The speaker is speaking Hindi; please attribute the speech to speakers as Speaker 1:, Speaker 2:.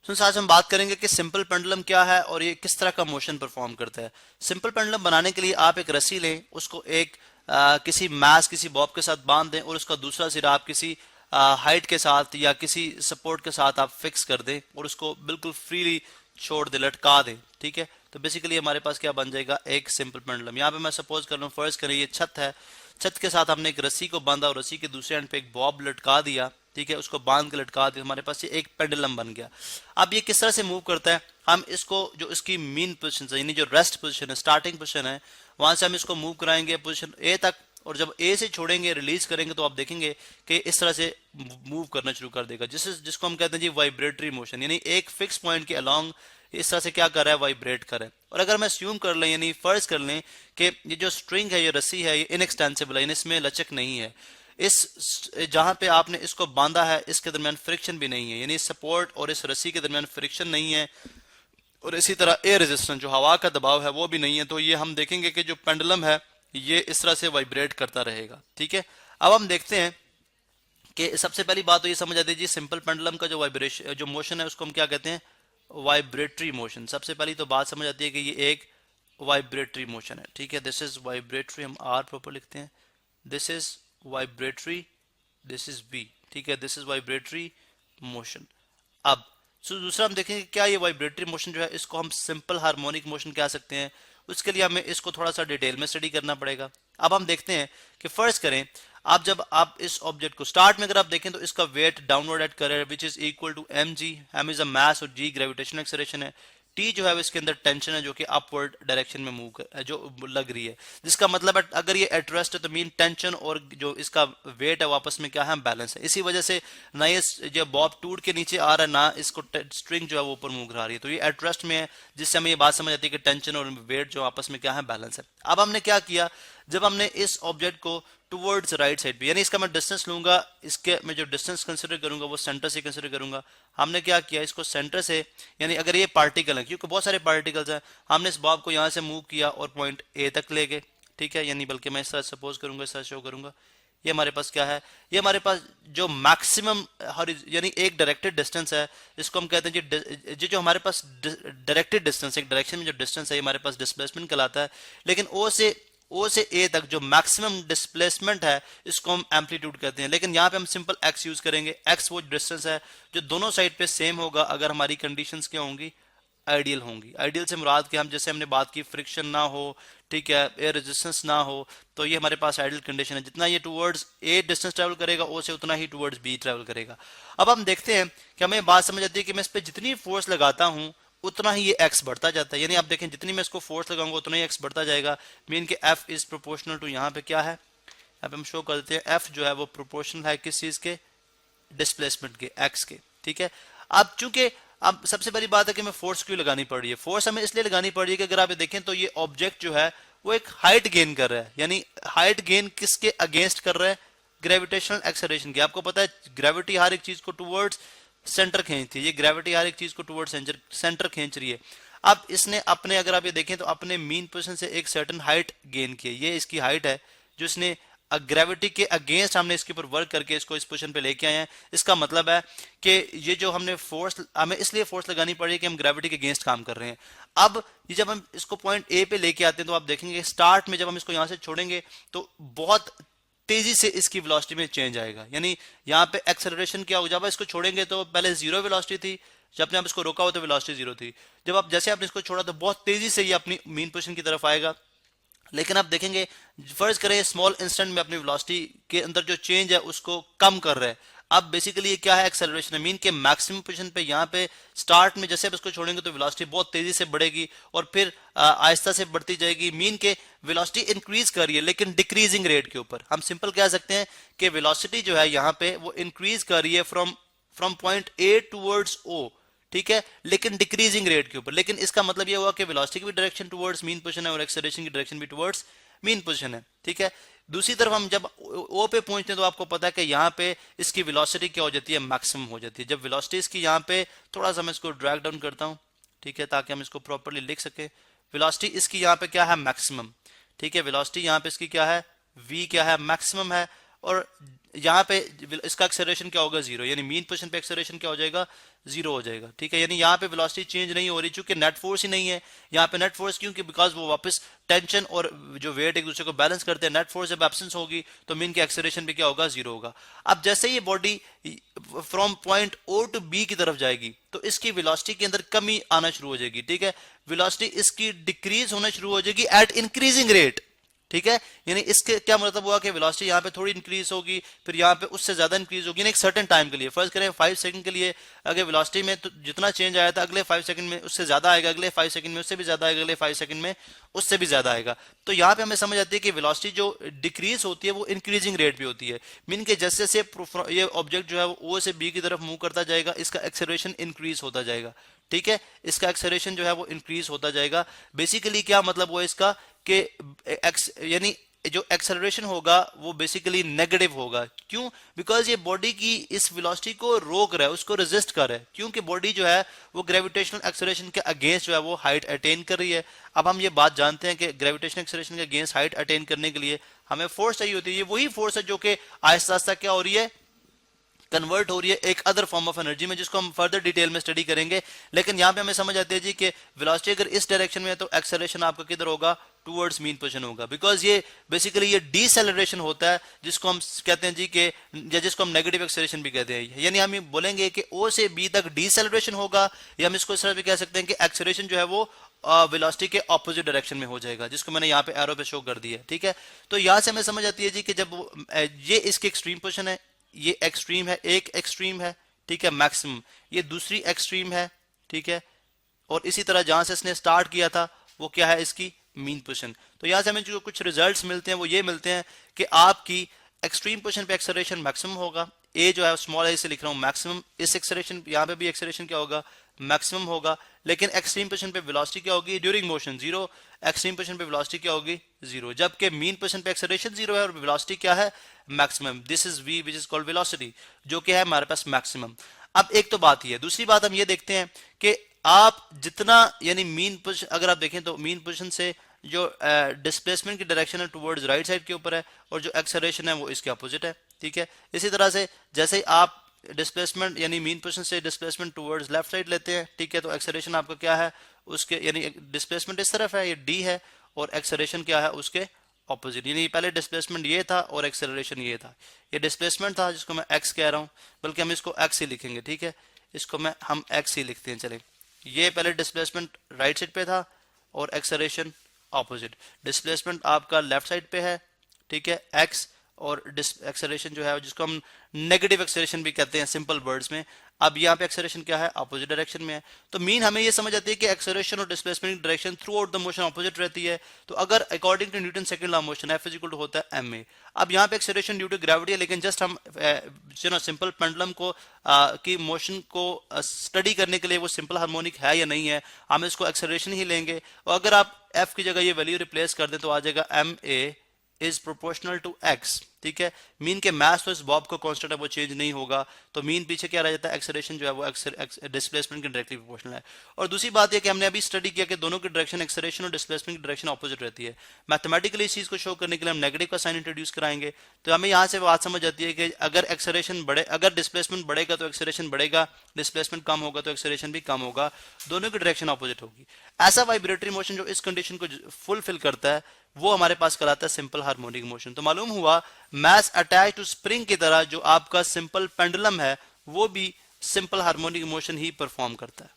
Speaker 1: तो आज हम बात करेंगे कि सिंपल पेंडुलम क्या है और ये किस तरह का मोशन परफॉर्म करता है। सिंपल पेंडुलम बनाने के लिए आप एक रस्सी लें, उसको एक किसी मैस किसी बॉब के साथ बांध दें और उसका दूसरा सिरा आप किसी हाइट के साथ या किसी सपोर्ट के साथ आप फिक्स कर दें और उसको बिल्कुल फ्रीली छोड़ दें, लटका दें। ठीक है, तो बेसिकली हमारे पास क्या बन जाएगा, एक सिंपल पेंडुलम। यहाँ पे मैं सपोज कर रहा हूँ, फर्ज करें ये छत है, छत के साथ हमने एक रस्सी को बांधा और रस्सी के दूसरे एंड पे एक बॉब लटका दिया। ठीक है, उसको बांध के लटका दिया, हमारे पास ये एक पेंडुलम बन गया। अब ये किस तरह से मूव करता है, हम इसको जो इसकी मीन पोजीशन है यानी जो रेस्ट पोजीशन है, स्टार्टिंग पोजीशन है, वहां से हम इसको मूव कराएंगे पोजीशन ए तक और जब ए से छोड़ेंगे रिलीज करेंगे तो आप देखेंगे कि इस तरह से मूव करना शुरू कर देगा, जिसको हम कहते हैं जी वाइब्रेटरी मोशन, यानी एक फिक्स पॉइंट के अलोंग इस तरह से क्या कर रहा है, वाइब्रेट कर रहा है। और अगर मैं अस्यूम कर लें यानी फर्ज कर लें कि ये जो स्ट्रिंग है, ये रस्सी है, ये इनएक्सटेंसिबल है, इसमें लचक नहीं है, इस जहां पे आपने इसको बांधा है इसके दरमियान फ्रिक्शन भी नहीं है, यानी सपोर्ट और इस रस्सी के दरमियान फ्रिक्शन नहीं है और इसी तरह एयर रेजिस्टेंस जो हवा का दबाव है वो भी नहीं है। तो ये हम देखेंगे कि जो पेंडुलम है ये इस तरह से वाइब्रेट करता रहेगा। ठीक है, अब हम देखते हैं कि सबसे पहली बात तो ये समझ आती है जी, सिंपल पेंडुलम का जो वाइब्रेशन जो मोशन है उसको हम क्या कहते हैं, वाइब्रेटरी मोशन। सबसे पहली तो बात समझ आती है कि ये एक वाइब्रेटरी मोशन है। ठीक है, दिस इज वाइब्रेटरी, हम आर प्रॉपर लिखते हैं, this is vibratory, this is B. ठीक है, दिस इज वाइब्रेटरी मोशन। अब दूसरा हम देखेंगे क्या ये वाइब्रेटरी मोशन जो है इसको हम सिंपल हार्मोनिक मोशन कह सकते हैं। उसके लिए हमें इसको थोड़ा सा डिटेल में स्टडी करना पड़ेगा। अब हम देखते हैं कि फर्ज करें आप जब आप इस ऑब्जेक्ट को स्टार्ट में अगर आप देखें तो इसका वेट डाउनवर्ड एट कर रहा है which is equal to m g, m is a mass और जी ग्रेविटेशनल एक्सेलरेशन है, टी जो है इसके अंदर टेंशन है जो कि अपवर्ड डायरेक्शन में मूव कर जो लग रही है, जिसका मतलब है अगर ये एट रेस्ट है तो मीन टेंशन और जो इसका वेट है वापस में क्या है, बैलेंस है। इसी वजह से ना ये जो बॉब टूट के नीचे आ रहा है ना इसको स्ट्रिंग जो है वो ऊपर मूव करा रही है, तो ये एट रेस्ट में है, जिससे हमें ये बात समझ आती है कि टेंशन और वेट जो आपस में क्या है, बैलेंस है। अब हमने क्या किया, जब हमने इस ऑब्जेक्ट को टुवर्ड्स राइट साइड पे, यानी इसका मैं डिस्टेंस लूंगा, इसके मैं जो डिस्टेंस कंसिडर करूंगा वो सेंटर से कंसिडर करूंगा। हमने क्या किया, इसको सेंटर से, यानी अगर ये पार्टिकल है क्योंकि बहुत सारे पार्टिकल्स हैं, हमने इस बॉब को यहाँ से मूव किया और पॉइंट ए तक ले गए। ठीक है, यानी बल्कि मैं इस तरह सपोज करूंगा, इस तरह शो करूंगा, ये हमारे पास क्या है, ये हमारे पास जो मैक्सिमम यानी एक डायरेक्टेड डिस्टेंस है, इसको हम कहते हैं जी जो हमारे पास डायरेक्टेड डिस्टेंस, एक डायरेक्शन में जो डिस्टेंस है हमारे पास डिस्प्लेसमेंट कहलाता है। लेकिन ओ से ए तक जो मैक्सिमम डिस्प्लेसमेंट है इसको हम एम्पलीट्यूड कहते हैं। लेकिन यहाँ पे हम सिंपल एक्स यूज करेंगे, एक्स वो डिस्टेंस है जो दोनों साइड पे सेम होगा अगर हमारी कंडीशंस क्या होंगी, आइडियल होंगी। आइडियल से मुराद कि हम जैसे हमने बात की फ्रिक्शन ना हो, ठीक है, एयर रेजिस्टेंस ना हो, तो ये हमारे पास आइडियल कंडीशन है। जितना ये टुवर्ड्स ए डिस्टेंस ट्रेवल करेगा ओ से उतना ही टुवर्ड्स बी ट्रेवल करेगा। अब हम देखते हैं कि हमें बात समझ आती है कि मैं इस पर जितनी फोर्स लगाता हूँ उतना ही ये एक्स बढ़ता जाता है, यानी आप देखें जितनी मैं इसको फोर्स लगाऊंगा उतना ही एक्स बढ़ता जाएगा। मीन के एफ इज प्रोपोर्शनल टू, यहाँ पे क्या है, यहाँ पे हम शो कर देते हैं एफ जो है वो प्रोपोर्शनल है किस चीज के, डिस्प्लेसमेंट के, एक्स के। ठीक है, अब चूंकि अब सबसे बड़ी बात है कि हमें फोर्स क्यों लगानी पड़ रही है, फोर्स हमें इसलिए लगानी पड़ रही है कि अगर आप देखें तो ये ऑब्जेक्ट जो है वो एक हाइट गेन कर रहा है, यानी हाइट गेन किसके अगेंस्ट कर रहा है, ग्रेविटेशनल एक्सेलरेशन की। आपको पता है ग्रेविटी हर एक चीज को टुवर्ड्स सेंटर खींचती है, ये ग्रेविटी हर एक चीज को टुवर्ड्स सेंटर खींच रही है। अब इसने अपने, अगर आप ये देखें तो अपने मीन पोजीशन से एक सर्टेन हाइट गेन की है, ये इसकी हाइट है जो इसने ग्रेविटी के अगेंस्ट हमने इसके ऊपर वर्क करके इसको इस पोजीशन पे लेके आए हैं। इसका मतलब है कि ये जो हमने फोर्स, हमें इसलिए फोर्स लगानी पड़ी कि हम ग्रेविटी के अगेंस्ट काम कर रहे हैं। अब ये जब हम इसको पॉइंट ए पे लेके आते हैं तो आप देखेंगे स्टार्ट में जब हम इसको यहां से छोड़ेंगे तो बहुत तेजी से इसकी वेलोसिटी में चेंज आएगा, यानी यहाँ पे एक्सेलरेशन क्या होगा, जब इसको छोड़ेंगे तो पहले जीरो वेलोसिटी थी, जब आप इसको रोका हो तो वेलोसिटी जीरो थी, जब आप जैसे आपने इसको छोड़ा तो बहुत तेजी से ये अपनी मीन पोजीशन की तरफ आएगा। लेकिन आप देखेंगे फर्ज करें स्मॉल इंस्टेंट में अपनी वेलोसिटी के अंदर जो चेंज है उसको कम कर रहा है। अब बेसिकली ये क्या है, एक्सेलरेशन है, मीन के मैक्सिमम पोजीशन पे यहाँ पे स्टार्ट में जैसे आप इसको छोड़ेंगे तो वेलोसिटी बहुत तेजी से बढ़ेगी और फिर आहिस्ता से बढ़ती जाएगी। मीन के वेलोसिटी इंक्रीज कर रही है लेकिन डिक्रीजिंग रेट के ऊपर। हम सिंपल कह सकते हैं कि वेलोसिटी जो है यहाँ पे वो इंक्रीज कर रही है फ्रॉम पॉइंट ए टूवर्ड्स ओ, ठीक है, लेकिन डिक्रीजिंग रेट के ऊपर। लेकिन इसका मतलब ये हुआ कि वेलोसिटी की भी डायरेक्शन टुवर्ड्स मीन पोजीशन है और एक्सेलरेशन की डायरेक्शन भी टुवर्ड्स मीन पोजीशन है। ठीक है, दूसरी तरफ हम जब ओ पे पहुंचते हैं तो आपको पता है कि यहाँ पे इसकी वेलोसिटी क्या हो जाती है, मैक्सिमम हो जाती है। जब वेलोसिटी इसकी यहाँ पे, थोड़ा सा मैं इसको ड्रैग डाउन करता हूँ, ठीक है, ताकि हम इसको प्रॉपरली लिख सके। वेलोसिटी इसकी यहाँ पे क्या है, मैक्सिमम। ठीक है, वेलोसिटी यहाँ पे इसकी क्या है, v क्या है, मैक्सिमम है। और यहाँ पे इसका एक्सेलरेशन क्या होगा, जीरो, यानी मीन पोजीशन पे एक्सेलरेशन क्या हो जाएगा, जीरो हो जाएगा, ठीक है। यानी यहाँ पे वेलोसिटी चेंज नहीं हो रही, क्योंकि नेट फोर्स ही नहीं है यहाँ पे। नेट फोर्स क्योंकि बिकॉज वो वापस टेंशन और जो वेट एक दूसरे को बैलेंस करते हैं, नेट फोर्स जब एब्सेंस होगी तो मीन की एक्सेलरेशन भी क्या होगा, जीरो होगा। अब जैसे ये body from point O to B की तरफ जाएगी तो इसकी वेलोसिटी के अंदर कमी आना शुरू हो जाएगी, ठीक है। वेलोसिटी इसकी डिक्रीज होना शुरू हो जाएगी एट इंक्रीजिंग रेट, ठीक है। यानी इसके क्या मतलब हुआ कि वेलोसिटी यहाँ पे थोड़ी इंक्रीज होगी, फिर यहाँ पे उससे ज्यादा इंक्रीज होगी, यानी एक सर्टेन टाइम के लिए। फर्ज करें 5 सेकंड के लिए अगर वेलोसिटी में तो जितना चेंज आया था, अगले 5 सेकंड में उससे ज्यादा आएगा, अगले 5 सेकंड में उससे भी ज्यादा आएगा, अगले 5 सेकंड में उससे भी ज्यादा आएगा। तो यहाँ पे हमें समझ आती है कि वेलोसिटी जो डिक्रीज होती है वो इंक्रीजिंग रेट पे होती है। मीन के जैसे जैसे ये ऑब्जेक्ट जो है वो ओ से बी की तरफ मूव करता जाएगा, इसका एक्सेलरेशन इंक्रीज होता जाएगा, ठीक है। इसका एक्सेलरेशन जो है वो इंक्रीज होता जाएगा। बेसिकली क्या मतलब हुआ इसका कि यानी जो एक्सेलरेशन होगा वो बेसिकली नेगेटिव होगा। क्यों? बिकॉज ये बॉडी की इस वेलोसिटी को रोक रहा है, उसको रेजिस्ट कर रहा है, क्योंकि बॉडी जो है वो ग्रेविटेशनल एक्सेलरेशन के अगेंस्ट जो है वो हाइट अटेन कर रही है। अब हम ये बात जानते हैं कि ग्रेविटेशनल एक्सेलरेशन के अगेंस्ट हाइट अटेन करने के लिए हमें फोर्स चाहिए होती है। ये वही फोर्स है जो कि आहिस्ता आहिस्ता क्या हो रही है, कन्वर्ट हो रही है एक अदर फॉर्म ऑफ एनर्जी में, जिसको हम फर्दर डिटेल में स्टडी करेंगे। लेकिन यहाँ पे हमें समझ आती है जी कि वेलोसिटी अगर इस डायरेक्शन में है तो एक्सेलरेशन आपका किधर होगा, टूवर्ड्स मीन पोजीशन होगा। बिकॉज ये बेसिकली ये डीसेलरेशन होता है, जिसको हम कहते हैं जी कि, या जिसको हम नेगेटिव एक्सेलरेशन भी कहते हैं। यानी हम ये बोलेंगे कि ओ से बी तक डीसेलरेशन होगा, या हम इसको इस तरह भी कह सकते हैं कि एक्सेलरेशन जो है वो वेलोसिटी के ऑपोजिट डायरेक्शन में हो जाएगा, जिसको मैंने यहाँ पे एरो पे शो कर दिया, ठीक है। तो यहाँ से हमें समझ आती है जी कि जब ये इसकी एक्सट्रीम पोजीशन है, ये एक्सट्रीम है, एक एक्सट्रीम है, ठीक है, मैक्सिमम, ये दूसरी एक्सट्रीम है, ठीक है। और इसी तरह जहां से इसने स्टार्ट किया था वो क्या है, इसकी मीन पोजीशन। तो यहां से हमें जो कुछ रिजल्ट्स मिलते हैं वो ये मिलते हैं कि आपकी एक्सट्रीम पोजीशन पे एक्सेलरेशन मैक्सिमम होगा, ए जो है स्मॉल ए से लिख रहा हूं मैक्सिमम, इस एक्सेलरेशन यहाँ पे भी एक्सेलरेशन क्या होगा, मैक्सिमम होगा। लेकिन एक्सट्रीम पोजीशन पे वेलोसिटी क्या होगी, during motion zero, extreme position पे वेलोसिटी क्या होगी, जीरो। जबकि मीन पोजीशन पे एक्सेलरेशन जीरो है और वेलोसिटी क्या है, maximum. This is V which is called velocity, जो कि है हमारे पास मैक्सिमम। अब एक तो बात ही है, दूसरी बात हम ये देखते हैं कि आप जितना यानी मीन पोजीशन अगर आप देखें तो मीन पोजीशन से जो डिस्प्लेसमेंट की डायरेक्शन है टुवर्ड्स राइट साइड के ऊपर है, और जो एक्सेलरेशन है वो इसके अपोजिट है, ठीक है। इसी तरह से जैसे ही आप डिस्प्लेसमेंट यानी मीन पोजीशन से डिस्प्लेसमेंट टुवर्ड्स लेफ्ट साइड लेते हैं, ठीक है, तो एक्सेलरेशन आपका क्या है, उसके यानी डिस्प्लेसमेंट इस तरफ है, ये डी है, और एक्सेलरेशन क्या है, उसके ऑपोजिट। यानी पहले डिस्प्लेसमेंट ये था और एक्सेलरेशन ये था। ये डिस्प्लेसमेंट था जिसको मैं एक्स कह रहा हूँ, बल्कि हम इसको एक्स ही लिखेंगे, ठीक है, इसको हम एक्स ही लिखते हैं। चले, ये पहले डिस्प्लेसमेंट राइट साइड पे था और एक्सेलरेशन ऑपोजिट। डिस्प्लेसमेंट आपका लेफ्ट साइड पे है, ठीक है, एक्स, और एक्सेलरेशन जो है जिसको हम नेगेटिव एक्सेलरेशन भी कहते हैं सिंपल वर्ड्स में। अब यहाँ पे एक्सेलरेशन क्या है, अपोजिट डायरेक्शन में है। तो मीन हमें ये समझ आती है कि एक्सेलरेशन और डिस्प्लेसमेंट की direction throughout the motion opposite रहती है। तो अगर according to Newton second law of motion F is equal to होता है एम ए। अब यहाँ पे एक्सेलरेशन ड्यू टू ग्रेविटी है, लेकिन जस्ट हम सिंपल पेंडुलम को की मोशन को स्टडी करने के लिए वो सिंपल हार्मोनिक है या नहीं है, हम इसको एक्सेलरेशन ही लेंगे। और अगर आप एफ की जगह ये वैल्यू रिप्लेस कर दें तो आ जाएगा M A is proportional to X, ठीक है। मीन के मास तो इस बॉब का कांस्टेंट है, वो चेंज नहीं होगा। तो मीन पीछे क्या रह जाता है, एक्सेलरेशन जो है वो डिस्प्लेसमेंट के डायरेक्टली प्रोपोर्शनल है। और दूसरी बात है कि हमने अभी स्टडी किया कि दोनों की डायरेक्शन एक्सेलरेशन और डिस्प्लेसमेंट की डायरेक्शन ऑपोजिट रहती है। मैथमेटिकली इस चीज को शो करने के लिए हम नेगेटिव का साइन इंट्रोड्यूस कराएंगे। तो हमें यहाँ से बात समझ आती है कि अगर एक्सेलरेशन बढ़े, अगर डिस्प्लेसमेंट बढ़ेगा तो एक्सेलरेशन बढ़ेगा, डिस्प्लेसमेंट कम होगा तो एक्सेलरेशन भी कम होगा, दोनों की डायरेक्शन ऑपोजिट होगी। ऐसा वाइब्रेटरी मोशन जो इस कंडीशन को फुलफिल करता है वो हमारे पास कहलाता है सिंपल हार्मोनिक मोशन। तो मालूम हुआ मास अटैच टू स्प्रिंग की तरह जो आपका सिंपल पेंडुलम है वो भी सिंपल हार्मोनिक मोशन ही परफॉर्म करता है।